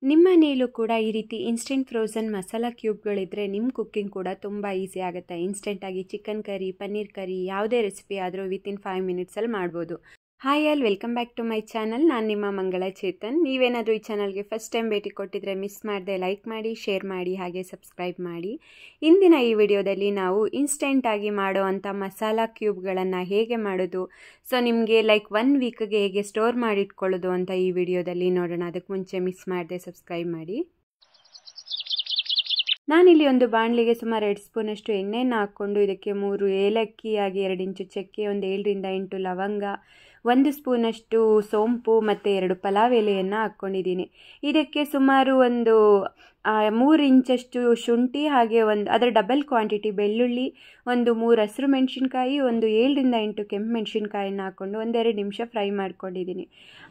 ನಿಮ್ಮ ಮನೆಯಲ್ಲೂ ಕೂಡ ಈ ರೀತಿ ಇನ್ಸ್ಟೆಂಟ್ ಫ್ರೋಝನ್ ಮಸಾಲಾ ಕ್ಯೂಬ್ಗಳಿದ್ರೆ ನಿಮ್ಮ ಕುಕ್ಕಿಂಗ್ ಕೂಡ ತುಂಬ ಈಸಿ ಆಗುತ್ತೆ. ಇನ್ಸ್ಟೆಂಟಾಗಿ ಚಿಕನ್ ಕರಿ, ಪನ್ನೀರ್ ಕರಿ ಯಾವುದೇ ರೆಸಿಪಿ ಆದರೂ ವಿತಿನ್ 5 ಮಿನಿಟ್ಸಲ್ಲಿ ಮಾಡ್ಬೋದು. Hi all, welcome back to my channel. ನಾನು ನಿಮ್ಮ ಮಂಗಳ ಚೇತನ್. ನೀವೇನಾದರೂ ಈ ಚಾನಲ್ಗೆ ಫಸ್ಟ್ ಟೈಮ್ ಭೇಟಿ ಕೊಟ್ಟಿದ್ರೆ ಮಿಸ್ ಮಾಡದೆ ಲೈಕ್ ಮಾಡಿ, ಶೇರ್ ಮಾಡಿ, ಹಾಗೆ ಸಬ್ಸ್ಕ್ರೈಬ್ ಮಾಡಿ. ಇಂದಿನ ಈ ವಿಡಿಯೋದಲ್ಲಿ ನಾವು ಇನ್ಸ್ಟೆಂಟಾಗಿ ಮಾಡೋ ಅಂಥ ಮಸಾಲಾ ಕ್ಯೂಬ್ಗಳನ್ನು ಹೇಗೆ ಮಾಡೋದು, ಸೊ ನಿಮಗೆ ಲೈಕ್ 1 ವೀಕ್ಗೆ ಹೇಗೆ ಸ್ಟೋರ್ ಮಾಡಿಟ್ಕೊಳ್ಳೋದು ಅಂತ ಈ ವಿಡಿಯೋದಲ್ಲಿ ನೋಡೋಣ. ಅದಕ್ಕೆ ಮುಂಚೆ ಮಿಸ್ ಮಾಡದೆ ಸಬ್ಸ್ಕ್ರೈಬ್ ಮಾಡಿ. ನಾನಿಲ್ಲಿ ಒಂದು ಬಾಣಲಿಗೆ ಸುಮಾರು 2 ಸ್ಪೂನಷ್ಟು ಎಣ್ಣೆಯನ್ನು ಹಾಕ್ಕೊಂಡು ಇದಕ್ಕೆ 3 ಏಲಕ್ಕಿ, ಹಾಗೆ 2 ಇಂಚು ಚಕ್ಕೆ, ಒಂದು 7 ರಿಂದ 8 ಲವಂಗ, 1 ಸ್ಪೂನಷ್ಟು ಸೋಂಪು ಮತ್ತು 2 ಪಲಾವ್ ಎಲೆಯನ್ನು ಹಾಕ್ಕೊಂಡಿದ್ದೀನಿ. ಇದಕ್ಕೆ ಸುಮಾರು ಒಂದು 3 ಇಂಚಷ್ಟು ಶುಂಠಿ, ಹಾಗೆ ಅದರ ಡಬಲ್ ಕ್ವಾಂಟಿಟಿ ಬೆಳ್ಳುಳ್ಳಿ, ಒಂದು 3 ಹಸಿರು ಮೆಣಸಿನ್ಕಾಯಿ, ಒಂದು 7 ರಿಂದ 8 ಕೆಂಪು ಮೆಣಸಿನ್ಕಾಯಿನ ಹಾಕ್ಕೊಂಡು 1-2 ನಿಮಿಷ ಫ್ರೈ ಮಾಡ್ಕೊಂಡಿದ್ದೀನಿ.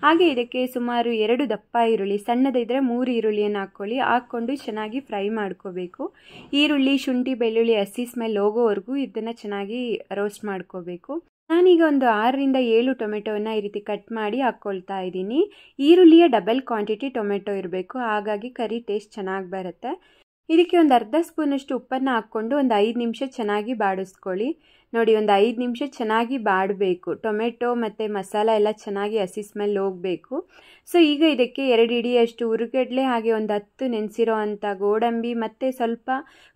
ಹಾಗೆ ಇದಕ್ಕೆ ಸುಮಾರು 2 ದಪ್ಪ ಈರುಳ್ಳಿ, ಸಣ್ಣದಿದ್ದರೆ 3 ಈರುಳ್ಳಿಯನ್ನು ಹಾಕ್ಕೊಂಡು ಚೆನ್ನಾಗಿ ಫ್ರೈ ಮಾಡ್ಕೋಬೇಕು. ಈರುಳ್ಳಿ, ಶುಂಠಿ, ಬೆಳ್ಳುಳ್ಳಿ ಹಸಿ ಸ್ಮೆಲ್ ಹೋಗೋವರೆಗೂ ಇದನ್ನು ಚೆನ್ನಾಗಿ ರೋಸ್ಟ್ ಮಾಡ್ಕೋಬೇಕು. ನಾನೀಗ ಒಂದು 6 ರಿಂದ 7 ಟೊಮೆಟೊವನ್ನು ಈ ರೀತಿ ಕಟ್ ಮಾಡಿ ಹಾಕ್ಕೊಳ್ತಾ ಇದ್ದೀನಿ. ಈರುಳ್ಳಿಯ ಡಬಲ್ ಕ್ವಾಂಟಿಟಿ ಟೊಮೆಟೊ ಇರಬೇಕು, ಹಾಗಾಗಿ ಕರಿ ಟೇಸ್ಟ್ ಚೆನ್ನಾಗಿ ಬರುತ್ತೆ. ಇದಕ್ಕೆ ಒಂದು ಅರ್ಧ ಸ್ಪೂನಷ್ಟು ಉಪ್ಪನ್ನು ಹಾಕ್ಕೊಂಡು ಒಂದು 5 ನಿಮಿಷ ಚೆನ್ನಾಗಿ ಬಾಡಿಸ್ಕೊಳ್ಳಿ. ನೋಡಿ, ಒಂದು 5 ನಿಮಿಷ ಚೆನ್ನಾಗಿ ಬಾಡಬೇಕು. ಟೊಮೆಟೊ ಮತ್ತು ಮಸಾಲ ಎಲ್ಲ ಚೆನ್ನಾಗಿ ಹಸಿ ಸ್ಮೆಲ್ ಹೋಗಬೇಕು. ಸೊ ಈಗ ಇದಕ್ಕೆ 2 ಹಿಡಿಯಷ್ಟು ಹುರಿಗಡಲೆ, ಹಾಗೆ ಒಂದು 10 ನೆನೆಸಿರೋ ಅಂಥ ಗೋಡಂಬಿ ಮತ್ತು ಸ್ವಲ್ಪ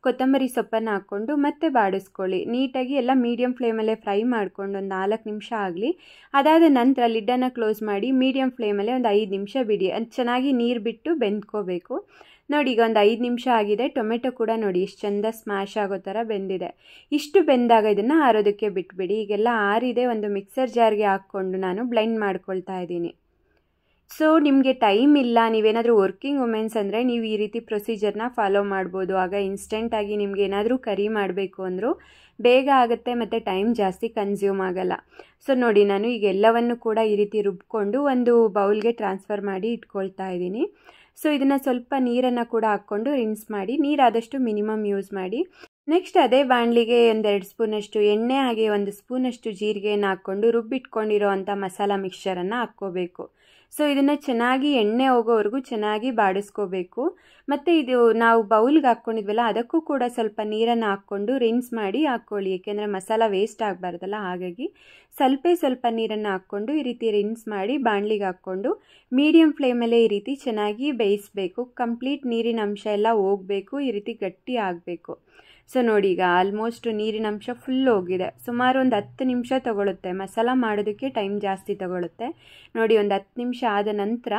ಕೊತ್ತಂಬರಿ ಸೊಪ್ಪನ್ನು ಹಾಕ್ಕೊಂಡು ಮತ್ತೆ ಬಾಡಿಸ್ಕೊಳ್ಳಿ. ನೀಟಾಗಿ ಎಲ್ಲ ಮೀಡಿಯಮ್ ಫ್ಲೇಮಲ್ಲೇ ಫ್ರೈ ಮಾಡ್ಕೊಂಡು ಒಂದು 4 ನಿಮಿಷ ಆಗಲಿ. ಅದಾದ ನಂತರ ಲಿಡ್ಡನ್ನು ಕ್ಲೋಸ್ ಮಾಡಿ ಮೀಡಿಯಮ್ ಫ್ಲೇಮಲ್ಲೇ ಒಂದು 5 ನಿಮಿಷ ಬಿಡಿ. ಅದು ಚೆನ್ನಾಗಿ ನೀರು ಬಿಟ್ಟು ಬೆಂದ್ಕೋಬೇಕು. ನೋಡಿ, ಈಗ ಒಂದು 5 ನಿಮಿಷ ಆಗಿದೆ. ಟೊಮೆಟೊ ಕೂಡ ನೋಡಿ ಎಷ್ಟು ಚೆಂದ ಸ್ಮ್ಯಾಶ್ ಆಗೋ ಥರ ಬೆಂದಿದೆ. ಇಷ್ಟು ಬೆಂದಾಗ ಇದನ್ನು ಆರೋದಕ್ಕೆ ಬಿಟ್ಬಿಡಿ. ಈಗೆಲ್ಲ ಆರಿದೆ. ಒಂದು ಮಿಕ್ಸರ್ ಜಾರ್ಗೆ ಹಾಕ್ಕೊಂಡು ನಾನು ಬ್ಲೆಂಡ್ ಮಾಡ್ಕೊಳ್ತಾ ಇದ್ದೀನಿ. ಸೊ ನಿಮಗೆ ಟೈಮ್ ಇಲ್ಲ, ನೀವೇನಾದರೂ ವರ್ಕಿಂಗ್ ವುಮೆನ್ಸ್ ಅಂದರೆ ನೀವು ಈ ರೀತಿ ಪ್ರೊಸೀಜರ್ನ ಫಾಲೋ ಮಾಡ್ಬೋದು. ಆಗ ಇನ್ಸ್ಟೆಂಟಾಗಿ ನಿಮ್ಗೆ ಏನಾದರೂ ಕರಿ ಮಾಡಬೇಕು ಅಂದರೂ ಬೇಗ ಆಗುತ್ತೆ ಮತ್ತು ಟೈಮ್ ಜಾಸ್ತಿ ಕನ್ಸ್ಯೂಮ್ ಆಗಲ್ಲ. ಸೊ ನೋಡಿ, ನಾನು ಈಗ ಎಲ್ಲವನ್ನು ಕೂಡ ಈ ರೀತಿ ರುಬ್ಕೊಂಡು ಒಂದು ಬೌಲ್ಗೆ ಟ್ರಾನ್ಸ್ಫರ್ ಮಾಡಿ ಇಟ್ಕೊಳ್ತಾ ಇದ್ದೀನಿ. ಸೊ ಇದನ್ನು ಸ್ವಲ್ಪ ನೀರನ್ನು ಕೂಡ ಹಾಕ್ಕೊಂಡು ರಿನ್ಸ್ ಮಾಡಿ, ನೀರಾದಷ್ಟು ಮಿನಿಮಮ್ ಯೂಸ್ ಮಾಡಿ. ನೆಕ್ಸ್ಟ್ ಅದೇ ಬಾಣಲಿಗೆ ಒಂದು 2 ಸ್ಪೂನಷ್ಟು ಎಣ್ಣೆ, ಹಾಗೆ 1 ಸ್ಪೂನಷ್ಟು ಜೀರಿಗೆಯನ್ನು ಹಾಕ್ಕೊಂಡು ರುಬ್ಬಿಟ್ಕೊಂಡಿರೋ ಅಂಥ ಮಸಾಲ ಮಿಕ್ಸ್ಚರನ್ನು ಹಾಕ್ಕೋಬೇಕು. ಸೊ ಇದನ್ನು ಚೆನ್ನಾಗಿ ಎಣ್ಣೆ ಹೋಗೋವರೆಗೂ ಚೆನ್ನಾಗಿ ಬಾಡಿಸ್ಕೋಬೇಕು. ಮತ್ತು ಇದು ನಾವು ಬೌಲ್ಗೆ ಹಾಕ್ಕೊಂಡಿದ್ವಲ್ಲ, ಅದಕ್ಕೂ ಕೂಡ ಸ್ವಲ್ಪ ನೀರನ್ನು ಹಾಕ್ಕೊಂಡು ರಿನ್ಸ್ ಮಾಡಿ ಹಾಕ್ಕೊಳ್ಳಿ. ಏಕೆಂದರೆ ಮಸಾಲ ವೇಸ್ಟ್ ಆಗಬಾರ್ದಲ್ಲ, ಹಾಗಾಗಿ ಸ್ವಲ್ಪ ನೀರನ್ನು ಹಾಕ್ಕೊಂಡು ಈ ರೀತಿ ರಿನ್ಸ್ ಮಾಡಿ ಬಾಣಲಿಗೆ ಹಾಕ್ಕೊಂಡು ಮೀಡಿಯಮ್ ಫ್ಲೇಮಲ್ಲೇ ಈ ರೀತಿ ಚೆನ್ನಾಗಿ ಬೇಯಿಸಬೇಕು. ಕಂಪ್ಲೀಟ್ ನೀರಿನ ಅಂಶ ಎಲ್ಲ ಹೋಗಬೇಕು, ಈ ರೀತಿ ಗಟ್ಟಿ ಆಗಬೇಕು. ಸೊ ನೋಡಿ, ಈಗ ಆಲ್ಮೋಸ್ಟ್ ನೀರಿನ ಅಂಶ ಫುಲ್ ಹೋಗಿದೆ. ಸುಮಾರು ಒಂದು 10 ನಿಮಿಷ ತಗೊಳುತ್ತೆ. ಮಸಾಲ ಮಾಡೋದಕ್ಕೆ ಟೈಮ್ ಜಾಸ್ತಿ ತಗೊಳುತ್ತೆ. ನೋಡಿ, ಒಂದು 10 ನಿಮಿಷ ಆದ ನಂತರ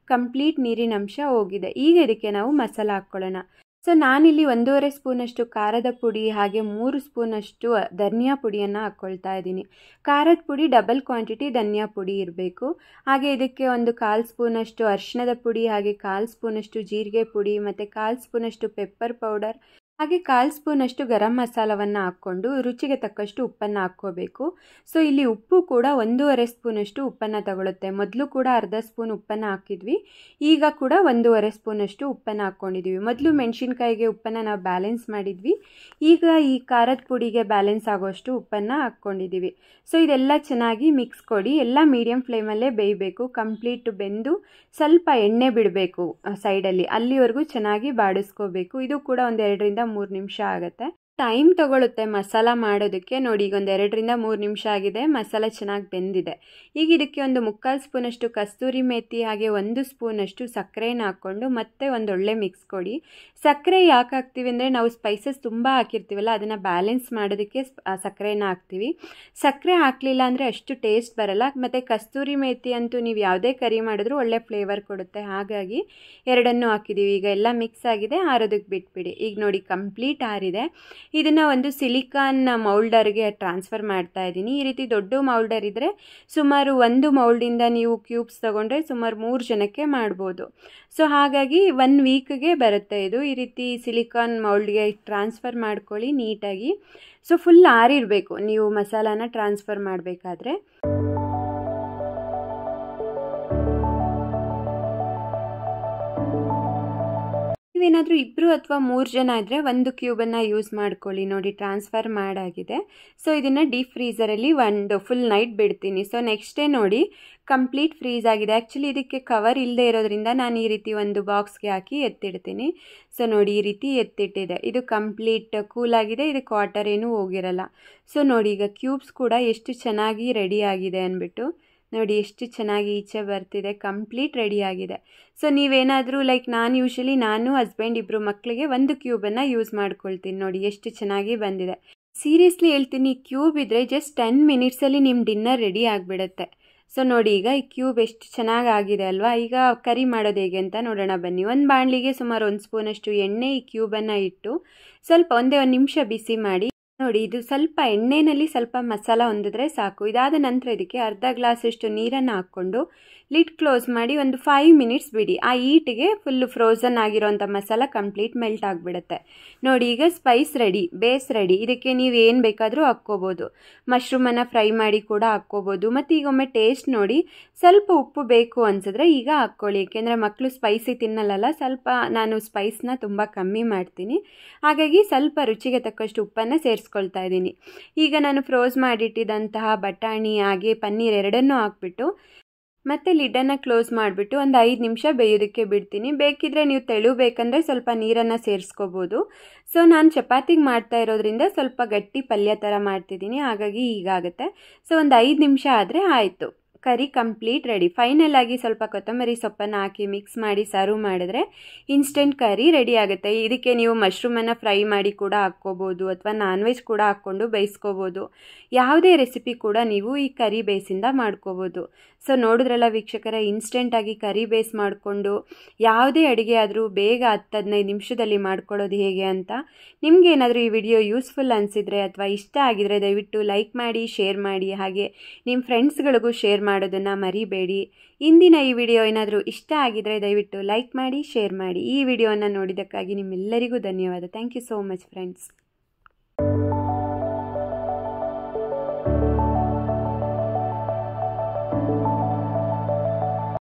ಕಂಪ್ಲೀಟ್ ನೀರಿನ ಅಂಶ ಹೋಗಿದೆ. ಈಗ ಇದಕ್ಕೆ ನಾವು ಮಸಾಲ ಹಾಕ್ಕೊಳ್ಳೋಣ. ಸೊ ನಾನಿಲ್ಲಿ 1.5 ಸ್ಪೂನಷ್ಟು ಖಾರದ ಪುಡಿ, ಹಾಗೆ 3 ಸ್ಪೂನಷ್ಟು ಧನಿಯಾ ಪುಡಿಯನ್ನು ಹಾಕ್ಕೊಳ್ತಾ ಇದ್ದೀನಿ. ಖಾರದ ಪುಡಿ ಡಬಲ್ ಕ್ವಾಂಟಿಟಿ ಧನಿಯಾ ಪುಡಿ ಇರಬೇಕು. ಹಾಗೆ ಇದಕ್ಕೆ ಒಂದು 1/4 ಸ್ಪೂನಷ್ಟು ಅರಿಶಿಣದ ಪುಡಿ, ಹಾಗೆ 1/4 ಸ್ಪೂನಷ್ಟು ಜೀರಿಗೆ ಪುಡಿ, ಮತ್ತು 1/4 ಸ್ಪೂನಷ್ಟು ಪೆಪ್ಪರ್ ಪೌಡರ್, ಹಾಗೆ 1/4 ಸ್ಪೂನಷ್ಟು ಗರಂ ಮಸಾಲವನ್ನು ಹಾಕ್ಕೊಂಡು ರುಚಿಗೆ ತಕ್ಕಷ್ಟು ಉಪ್ಪನ್ನು ಹಾಕ್ಕೋಬೇಕು. ಸೊ ಇಲ್ಲಿ ಉಪ್ಪು ಕೂಡ 1.5 ಸ್ಪೂನಷ್ಟು ಉಪ್ಪನ್ನು ತಗೊಳುತ್ತೆ. ಮೊದಲು ಕೂಡ ಅರ್ಧ ಸ್ಪೂನ್ ಉಪ್ಪನ್ನು ಹಾಕಿದ್ವಿ, ಈಗ ಕೂಡ 1.5 ಸ್ಪೂನಷ್ಟು ಉಪ್ಪನ್ನು ಹಾಕ್ಕೊಂಡಿದ್ವಿ. ಮೊದಲು ಮೆಣಸಿನ್ಕಾಯಿಗೆ ಉಪ್ಪನ್ನು ನಾವು ಬ್ಯಾಲೆನ್ಸ್ ಮಾಡಿದ್ವಿ, ಈಗ ಈ ಖಾರದ ಪುಡಿಗೆ ಬ್ಯಾಲೆನ್ಸ್ ಆಗೋಷ್ಟು ಉಪ್ಪನ್ನು ಹಾಕ್ಕೊಂಡಿದ್ದೀವಿ. ಸೊ ಇದೆಲ್ಲ ಚೆನ್ನಾಗಿ ಮಿಕ್ಸ್ ಕೊಡಿ. ಎಲ್ಲ ಮೀಡಿಯಮ್ ಫ್ಲೇಮಲ್ಲೇ ಬೇಯಬೇಕು. ಕಂಪ್ಲೀಟ್ ಬೆಂದು ಸ್ವಲ್ಪ ಎಣ್ಣೆ ಬಿಡಬೇಕು ಸೈಡಲ್ಲಿ, ಅಲ್ಲಿವರೆಗೂ ಚೆನ್ನಾಗಿ ಬಾಡಿಸ್ಕೋಬೇಕು. ಇದು ಕೂಡ ಒಂದು 2 ರಿಂದ 3 ನಿಮಿಷ ಆಗುತ್ತೆ. ಟೈಮ್ ತಗೊಳುತ್ತೆ ಮಸಾಲ ಮಾಡೋದಕ್ಕೆ. ನೋಡಿ, ಈಗ ಒಂದು 2 ರಿಂದ 3 ನಿಮಿಷ ಆಗಿದೆ. ಮಸಾಲ ಚೆನ್ನಾಗಿ ಬೆಂದಿದೆ. ಈಗ ಇದಕ್ಕೆ ಒಂದು 3/4 ಸ್ಪೂನಷ್ಟು ಕಸ್ತೂರಿ ಮೇಥಿ, ಹಾಗೆ 1 ಸ್ಪೂನಷ್ಟು ಸಕ್ಕರೆನ ಹಾಕ್ಕೊಂಡು ಮತ್ತೆ ಒಂದೊಳ್ಳೆ ಮಿಕ್ಸ್ ಕೊಡಿ. ಸಕ್ಕರೆ ಯಾಕೆ ಹಾಕ್ತೀವಿ ಅಂದರೆ ನಾವು ಸ್ಪೈಸಸ್ ತುಂಬ ಹಾಕಿರ್ತೀವಲ್ಲ, ಅದನ್ನು ಬ್ಯಾಲೆನ್ಸ್ ಮಾಡೋದಕ್ಕೆ ಸಕ್ಕರೆನ ಹಾಕ್ತೀವಿ. ಸಕ್ಕರೆ ಹಾಕಲಿಲ್ಲ ಅಂದರೆ ಅಷ್ಟು ಟೇಸ್ಟ್ ಬರಲ್ಲ. ಮತ್ತು ಕಸ್ತೂರಿ ಮೇಥಿ ಅಂತೂ ನೀವು ಯಾವುದೇ ಕರಿ ಮಾಡಿದ್ರೂ ಒಳ್ಳೆ ಫ್ಲೇವರ್ ಕೊಡುತ್ತೆ, ಹಾಗಾಗಿ 2 ಹಾಕಿದ್ದೀವಿ. ಈಗ ಎಲ್ಲ ಮಿಕ್ಸ್ ಆಗಿದೆ, ಆರೋದಕ್ಕೆ ಬಿಟ್ಬಿಡಿ. ಈಗ ನೋಡಿ, ಕಂಪ್ಲೀಟ್ ಆರಿದೆ. ಇದನ್ನು ಒಂದು ಸಿಲಿಕಾನ್ ಮೌಲ್ಡರ್ಗೆ ಟ್ರಾನ್ಸ್ಫರ್ ಮಾಡ್ತಾ ಇದ್ದೀನಿ. ಈ ರೀತಿ ದೊಡ್ಡ ಮೌಲ್ಡರ್ ಇದ್ದರೆ ಸುಮಾರು 1 ಮೌಲ್ಡಿಂದ ನೀವು ಕ್ಯೂಬ್ಸ್ ತೊಗೊಂಡ್ರೆ ಸುಮಾರು 3 ಜನಕ್ಕೆ ಮಾಡ್ಬೋದು. ಸೊ ಹಾಗಾಗಿ 1 ವೀಕ್ಗೆ ಬರುತ್ತೆ ಇದು. ಈ ರೀತಿ ಸಿಲಿಕಾನ್ ಮೌಲ್ಡ್ಗೆ ಟ್ರಾನ್ಸ್ಫರ್ ಮಾಡ್ಕೊಳ್ಳಿ ನೀಟಾಗಿ. ಸೊ ಫುಲ್ ಆರಿರಬೇಕು ನೀವು ಮಸಾಲಾನ ಟ್ರಾನ್ಸ್ಫರ್ ಮಾಡಬೇಕಾದ್ರೆ. ನೀವೇನಾದರೂ 2 ಅಥವಾ 3 ಜನ ಇದ್ದರೆ ಒಂದು ಕ್ಯೂಬನ್ನು ಯೂಸ್ ಮಾಡ್ಕೊಳ್ಳಿ. ನೋಡಿ ಟ್ರಾನ್ಸ್ಫರ್ ಮಾಡಾಗಿದೆ. ಸೊ ಇದನ್ನು ಡೀಪ್ ಫ್ರೀಝರಲ್ಲಿ ಒಂದು ಫುಲ್ ನೈಟ್ ಬಿಡ್ತೀನಿ. ಸೊ ನೆಕ್ಸ್ಟ್ ಡೇ ನೋಡಿ ಕಂಪ್ಲೀಟ್ ಫ್ರೀಸ್ ಆಗಿದೆ. ಆ್ಯಕ್ಚುಲಿ ಇದಕ್ಕೆ ಕವರ್ ಇಲ್ಲದೆ ಇರೋದ್ರಿಂದ ನಾನು ಈ ರೀತಿ ಒಂದು ಬಾಕ್ಸ್ಗೆ ಹಾಕಿ ಎತ್ತಿಡ್ತೀನಿ. ಸೊ ನೋಡಿ ಈ ರೀತಿ ಎತ್ತಿಟ್ಟಿದೆ. ಇದು ಕಂಪ್ಲೀಟ್ ಕೂಲ್ ಆಗಿದೆ, ಇದಕ್ಕೆ ವಾಟರ್ ಏನೂ ಹೋಗಿರಲ್ಲ. ಸೊ ನೋಡಿ ಈಗ ಕ್ಯೂಬ್ಸ್ ಕೂಡ ಎಷ್ಟು ಚೆನ್ನಾಗಿ ರೆಡಿ ಆಗಿದೆ ಅಂದ್ಬಿಟ್ಟು. ನೋಡಿ ಎಷ್ಟು ಚೆನ್ನಾಗಿ ಈಚೆ ಬರ್ತಿದೆ, ಕಂಪ್ಲೀಟ್ ರೆಡಿ ಆಗಿದೆ. ಸೊ ನೀವೇನಾದರೂ ಲೈಕ್ ನಾನು ಹಸ್ಬೆಂಡ್ 2 ಮಕ್ಕಳಿಗೆ ಒಂದು ಕ್ಯೂಬನ್ನು ಯೂಸ್ ಮಾಡ್ಕೊಳ್ತೀನಿ. ನೋಡಿ ಎಷ್ಟು ಚೆನ್ನಾಗಿ ಬಂದಿದೆ. ಸೀರಿಯಸ್ಲಿ ಹೇಳ್ತೀನಿ, ಕ್ಯೂಬ್ ಇದ್ದರೆ ಜಸ್ಟ್ 10 ಮಿನಿಟ್ಸಲ್ಲಿ ನಿಮ್ಮ ಡಿನ್ನರ್ ರೆಡಿ ಆಗಿಬಿಡುತ್ತೆ. ಸೊ ನೋಡಿ ಈಗ ಈ ಕ್ಯೂಬ್ ಎಷ್ಟು ಚೆನ್ನಾಗಿ ಆಗಿದೆ ಅಲ್ವಾ. ಈಗ ಕರಿ ಮಾಡೋದು ಹೇಗೆ ಅಂತ ನೋಡೋಣ ಬನ್ನಿ. ಒಂದು ಬಾಣಲಿಗೆ ಸುಮಾರು 1 ಸ್ಪೂನಷ್ಟು ಎಣ್ಣೆ ಈ ಕ್ಯೂಬನ್ನು ಇಟ್ಟು ಸ್ವಲ್ಪ ಒಂದೇ 1 ನಿಮಿಷ ಬಿಸಿ ಮಾಡಿ. ನೋಡಿ ಇದು ಸ್ವಲ್ಪ ಎಣ್ಣೆಯಲ್ಲಿ ಸ್ವಲ್ಪ ಮಸಾಲ ಹೊಂದಿದ್ರೆ ಸಾಕು. ಇದಾದ ನಂತರ ಇದಕ್ಕೆ ಅರ್ಧ ಗ್ಲಾಸಷ್ಟು ನೀರನ್ನು ಹಾಕ್ಕೊಂಡು ಲಿಡ್ ಕ್ಲೋಸ್ ಮಾಡಿ ಒಂದು 5 ಮಿನಿಟ್ಸ್ ಬಿಡಿ. ಆ ಹೀಟಿಗೆ ಫುಲ್ಲು ಫ್ರೋಝನ್ ಆಗಿರೋಂಥ ಮಸಾಲ ಕಂಪ್ಲೀಟ್ ಮೆಲ್ಟ್ ಆಗಿಬಿಡುತ್ತೆ. ನೋಡಿ ಈಗ ಸ್ಪೈಸ್ ರೆಡಿ, ಬೇಸ್ ರೆಡಿ. ಇದಕ್ಕೆ ನೀವು ಏನು ಬೇಕಾದರೂ ಹಾಕ್ಕೋಬೋದು. ಮಶ್ರೂಮನ್ನು ಫ್ರೈ ಮಾಡಿ ಕೂಡ ಹಾಕ್ಕೋಬೋದು. ಮತ್ತು ಈಗ ಒಮ್ಮೆ ಟೇಸ್ಟ್ ನೋಡಿ, ಸ್ವಲ್ಪ ಉಪ್ಪು ಬೇಕು ಅನಿಸಿದ್ರೆ ಈಗ ಹಾಕ್ಕೊಳ್ಳಿ. ಏಕೆಂದರೆ ಮಕ್ಕಳು ಸ್ಪೈಸಿ ತಿನ್ನಲ್ಲ, ಸ್ವಲ್ಪ ನಾನು ಸ್ಪೈಸ್ನ ತುಂಬ ಕಮ್ಮಿ ಮಾಡ್ತೀನಿ. ಹಾಗಾಗಿ ಸ್ವಲ್ಪ ರುಚಿಗೆ ತಕ್ಕಷ್ಟು ಉಪ್ಪನ್ನು ಸೇರಿಸ್ಕೊಳ್ತಾ ಇದ್ದೀನಿ. ಈಗ ನಾನು ಫ್ರೋಸ್ ಮಾಡಿಟ್ಟಿದ್ದಂತಹ ಬಟಾಣಿ ಹಾಗೆ ಪನ್ನೀರ್ ಎರಡನ್ನೂ ಹಾಕ್ಬಿಟ್ಟು ಮತ್ತು ಲಿಡ್ಡನ್ನು ಕ್ಲೋಸ್ ಮಾಡಿಬಿಟ್ಟು ಒಂದು 5 ನಿಮಿಷ ಬೇಯೋದಕ್ಕೆ ಬಿಡ್ತೀನಿ. ಬೇಕಿದ್ರೆ ನೀವು ತೆಳು ಬೇಕಂದರೆ ಸ್ವಲ್ಪ ನೀರನ್ನು ಸೇರಿಸ್ಕೋಬೋದು. ಸೊ ನಾನು ಚಪಾತಿಗೆ ಮಾಡ್ತಾ ಇರೋದ್ರಿಂದ ಸ್ವಲ್ಪ ಗಟ್ಟಿ ಪಲ್ಯ ಥರ ಮಾಡ್ತಿದ್ದೀನಿ, ಹಾಗಾಗಿ ಹೀಗಾಗುತ್ತೆ. ಸೊ ಒಂದು 5 ನಿಮಿಷ ಆದರೆ ಆಯಿತು, ಕರಿ ಕಂಪ್ಲೀಟ್ ರೆಡಿ. ಫೈನಲ್ ಆಗಿ ಸ್ವಲ್ಪ ಕೊತ್ತಂಬರಿ ಸೊಪ್ಪನ್ನು ಹಾಕಿ ಮಿಕ್ಸ್ ಮಾಡಿ ಸರ್ವ್ ಮಾಡಿದ್ರೆ ಇನ್ಸ್ಟೆಂಟ್ ಕರಿ ರೆಡಿ ಆಗುತ್ತೆ. ಇದಕ್ಕೆ ನೀವು ಮಶ್ರೂಮನ್ನು ಫ್ರೈ ಮಾಡಿ ಕೂಡ ಹಾಕ್ಕೋಬೋದು ಅಥವಾ ನಾನ್ ವೆಜ್ ಕೂಡ ಹಾಕ್ಕೊಂಡು ಬೇಯಿಸ್ಕೋಬೋದು. ಯಾವುದೇ ರೆಸಿಪಿ ಕೂಡ ನೀವು ಈ ಕರಿ ಬೇಸಿಂದ ಮಾಡ್ಕೋಬೋದು. ಸೊ ನೋಡಿದ್ರಲ್ಲ ವೀಕ್ಷಕರೇ, ಇನ್ಸ್ಟೆಂಟಾಗಿ ಕರಿ ಬೇಸ್ ಮಾಡಿಕೊಂಡು ಯಾವುದೇ ಅಡುಗೆ ಆದರೂ ಬೇಗ 10-15 ನಿಮಿಷದಲ್ಲಿ ಮಾಡ್ಕೊಳ್ಳೋದು ಹೇಗೆ ಅಂತ. ನಿಮಗೆ ಏನಾದರೂ ಈ ವಿಡಿಯೋ ಯೂಸ್ಫುಲ್ ಅನಿಸಿದರೆ ಅಥವಾ ಇಷ್ಟ ಆಗಿದರೆ ದಯವಿಟ್ಟು ಲೈಕ್ ಮಾಡಿ, ಶೇರ್ ಮಾಡಿ, ಹಾಗೆ ನಿಮ್ಮ ಫ್ರೆಂಡ್ಸ್ಗಳಿಗೂ ಶೇರ್ ಮಾಡೋದನ್ನು ಮರಿಬೇಡಿ. ಇಂದಿನ ಈ ವಿಡಿಯೋ ಏನಾದರೂ ಇಷ್ಟ ಆಗಿದರೆ ದಯವಿಟ್ಟು ಲೈಕ್ ಮಾಡಿ, ಶೇರ್ ಮಾಡಿ. ಈ ವಿಡಿಯೋನ ನೋಡಿದ್ದಕ್ಕಾಗಿ ನಿಮ್ಮೆಲ್ಲರಿಗೂ ಧನ್ಯವಾದ. Thank you so much friends.